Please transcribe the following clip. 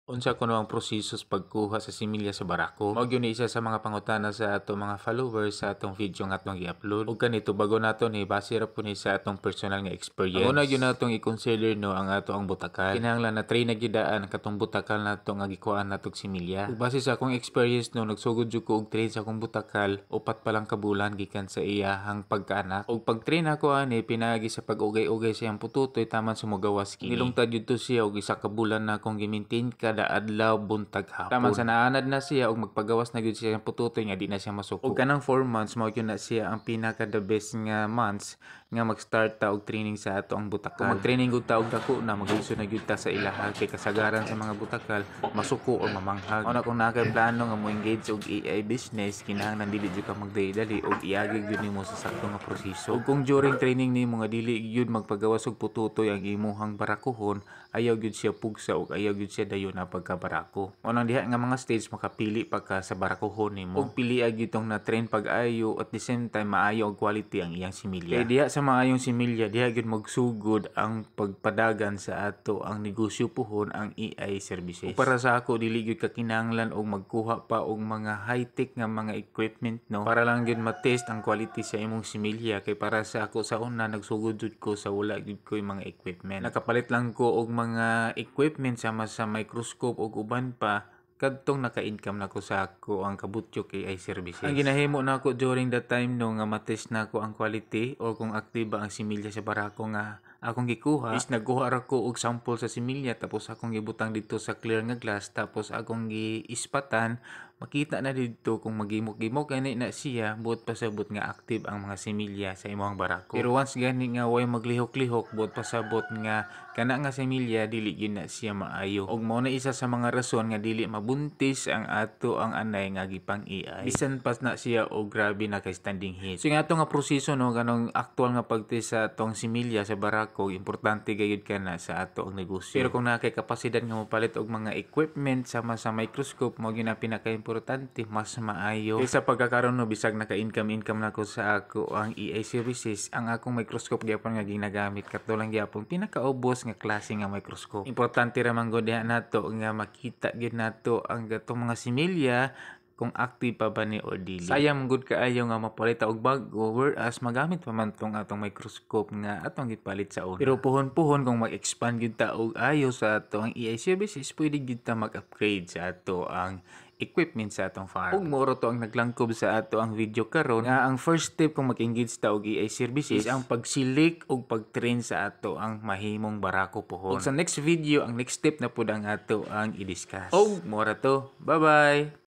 Unsa kuno ang proseso sa pagkuha sa similya sa barako? Mao gyud ni isa sa mga pangutana sa ato mga followers sa atong video nga atong i-upload. Ug kanito bago nato ni base ra po ni sa atong personal nga experience. Ang una gyud natong i-consider no ang ato ang butakal. Kinahanglan na train na gyud daan katong butakal nato nga gikuhaan natong similya. Ug base sa akong experience no nagsugod jud ko og train sa akong butakal upat pa lang ka bulan gikan sa iyahang pagkaanak. Ug pag-train ako ani pinaagi sa pag-ugay-ugay sa iyang pututoy taman sumugawas kini. Nilungtad jud to siya og isa ka bulan na akong gi-maintain kada adlaw buntag hapon. Taman sa naanad na siya og magpagawas na gyud siya ang pututoy nga di na siya masuko. Ug kanang 4 months mao gyud na siya ang pinaka the best nga months nga mag-start ta og training sa ato ang butakal. Kung mag-training gud ta og dako na maglisod na gyud ta sa ilaha kay kasagaran sa mga butakal masuko o mamanghag. Una kung nakay plano nga mo engage og AI business kinahanglan dili jud ka magdali-dali og iagi gyud nimo sa sakto nga proseso. Ug kung during training nimo nga dili gyud magpagawas og pututoy ang imuhang barakuhon, ayaw gyud siya pugsa ug ayaw gyud siya dayon na pagkabarako. Unang diha nga mga stage makapili pa ka sa barakuhon nimo. Ug pili gyud tong na train pag-ayo at the same time maayo og quality ang iyang similya. Kay diha sa maayong similya diha gyud magsugod ang pagpadagan sa ato ang negosyo puhon ang AI services. Ug para sa ako dili gyud ka kinahanglan og magkuha pa og mga high-tech nga mga equipment no para lang gyud ma-test ang quality sa imong similya kay para sa ako sa una nagsugod jud ko sa wala gyud ko mga equipment. Nakapalit lang ko og mga equipment sama sa microscope ug uban pa kadtong naka-income nako sa ako ang kabutyo AI services. Ang ginahimo nako during that time no nga matest nako ang quality or kung aktiba ang similya sa barako nga akong gikuha is nagkuha ra ko og sample sa similya tapos akong gibutang dito sa clear nga glass tapos akong giispatan makita na dito kung magimok-gimok gani na siya buot pasabot nga active ang mga similya sa imong barako. Pero once gani nga way maglihok-lihok buot pasabot nga kana nga similya dili gyud na siya maayo. Ug mao na isa sa mga rason nga dili mabuntis ang ato ang anay nga gipang AI. Bisan pas na siya og grabe na kay standing heat. So nga ato nga proseso no kanang actual nga pagtest sa atong similya sa barako importante gayud kana sa ato ang negosyo. Pero kung nakay kapasidad nga mopalit og mga equipment sama sa microscope mo gyud na pinaka-importante mas maayo. Kaysa pagkakaroon no bisag naka-income nako sa ako ang AI services ang akong microscope gyapon nga ginagamit katulang gyapon pinakaubos nga klase nga microscope. Importante ra man gud diha nato nga makita gyud nato ang gatong mga similya kung active pa ba ni or dili. Sayang gud kaayo nga mapalit og bago whereas magamit pa man tong atong microscope nga atong gipalit sa una. Pero puhon-puhon kung mag-expand gyud ta og ayo sa ato ang AI services pwede gyud ta mag-upgrade sa ato ang equipment sa atong farm. Ug moro to ang naglangkob sa ato ang video karon nga ang first step kung mag-engage ta og AI services is ang pag-select og pag-train sa ato ang mahimong barako puhon. Ug sa next video ang next step na pud ang ato ang i-discuss. Ug moro to. Bye-bye.